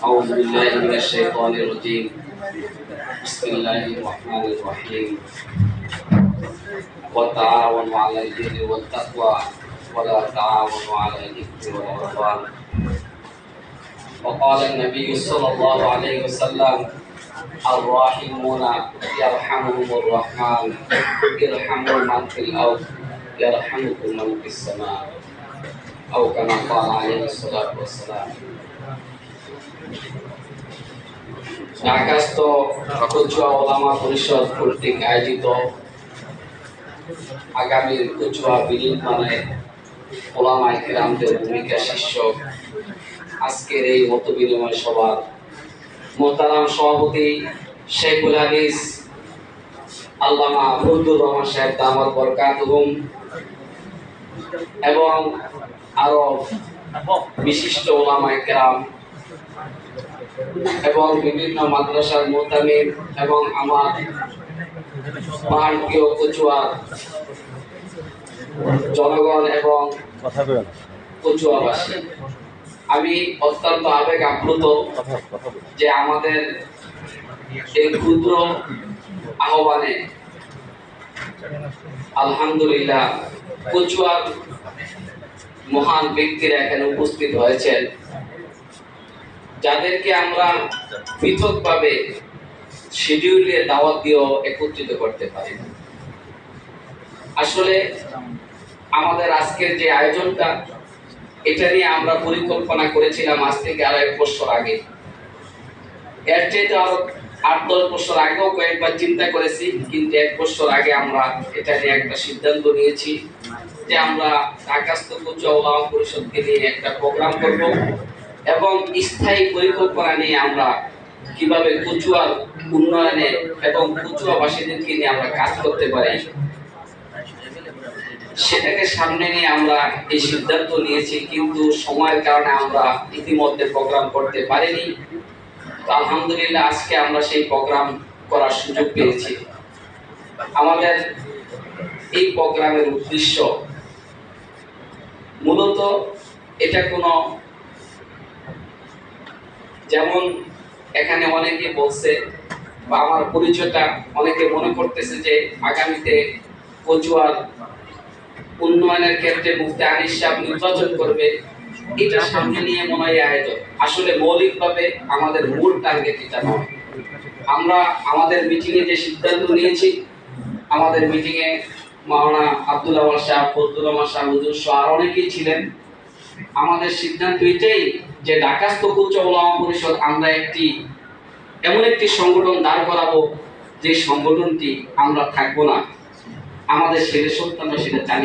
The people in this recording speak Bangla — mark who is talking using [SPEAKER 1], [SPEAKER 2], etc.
[SPEAKER 1] أعوذ بالله من الشيطان الرجيم. بسم الله الرحمن الرحيم. وتعاونوا على البر والتقوى ولا تعاونوا على الإثم والعدوان. وقال النبي صلى الله عليه وسلم: الراحمون يرحمهم الرحمن ارحموا من في الأرض يرحمكم من في السماء أو كما قال عليه الصلاة والسلام. ঢাকাস্থ কচুয়া ওলামা পরিষদ কর্তৃক আয়োজিত আগামীর কচুয়া বিনির্মাণে ওলামায়ে কেরামদের ভূমিকা শীর্ষক আজকের এই মত বিনিময় সভার মোহতারাম সভাপতি শেখুল হাদিস আল্লামা ফজলুর রহমান সাহেব দামাত বরকাতুহুম এবং আরো বিশিষ্ট ওলামায়ে কেরাম এবং বিভিন্ন মাদ্রাসার মুতামিম এবং আমার প্রিয় কচুয়ার জনগণ এবং কচুয়াবাসী, আমি অত্যন্ত আবেগ আপ্লুত যে আমাদের এই ক্ষুদ্র আহ্বানে আলহামদুলিল্লাহ কচুয়ার মহান ব্যক্তিরা এখানে উপস্থিত হয়েছেন, যাদেরকে আমরা পৃথকভাবে শিডিউলে দাওয়াত দিয়েও একত্রিত করতে পারি না। আসলে আমাদের আজকের যে আয়োজনটা, এটা নিয়ে আমরা পরিকল্পনা করেছিলাম আজ থেকে আরো 1 বছর আগে। এর চাইতে আরো 8-10 বছর আগেও কয়েকবার চিন্তা করেছি, কিন্তু 1 বছর আগে আমরা এটা নিয়ে একটা সিদ্ধান্ত নিয়েছি যে আমরা ঢাকাস্থ কচুয়া ওলামা পরিষদকে নিয়ে একটা প্রোগ্রাম করব এবং স্থায়ী পরিকল্পনা নিয়ে আমরা কিভাবে কচুয়ার উন্নয়নে এবং কচুয়াবাসীদেরকে নিয়ে আমরা কাজ করতে পারি সেটাকে সামনে নিয়ে আমরা এই সিদ্ধান্ত নিয়েছি। কিন্তু সময়ের কারণে আমরা ইতিমধ্যে প্রোগ্রাম করতে পারিনি। তো আলহামদুলিল্লাহ আজকে আমরা সেই প্রোগ্রাম করার সুযোগ পেয়েছি। আমাদের এই প্রোগ্রামের উদ্দেশ্য মূলত এটা কোনো, যেমন এখানে অনেকে বলছে বা আমার পরিচয়টা অনেকে মনে করতেছে যে আগামীতে কচুয়ার উন্নয়নের ক্ষেত্রে মুফতি আনিস সাহেব নির্বাচন করবে, এটা সামনে নিয়ে মনে হয় আয়োজন। আসলে মৌলিকভাবে আমাদের মূল টার্গেট এটা নয়। আমরা আমাদের মিটিংয়ে যে সিদ্ধান্ত নিয়েছি, আমাদের মিটিংয়ে মাওলানা আব্দুল আওয়াল সাহেব, ফজলুর রহমান সাহেব, হুজুর সহ আর অনেকেই ছিলেন। আমাদের সিদ্ধান্ত এটাই যে ঢাকাস্থ কচুয়া ওলামা পরিষদ আমরা এমন একটি সংগঠন দাঁড় করাবো যে সংগঠনটি আমরা থাকবো না, আমাদের ছেলে সন্তানরা সেটা চালিয়ে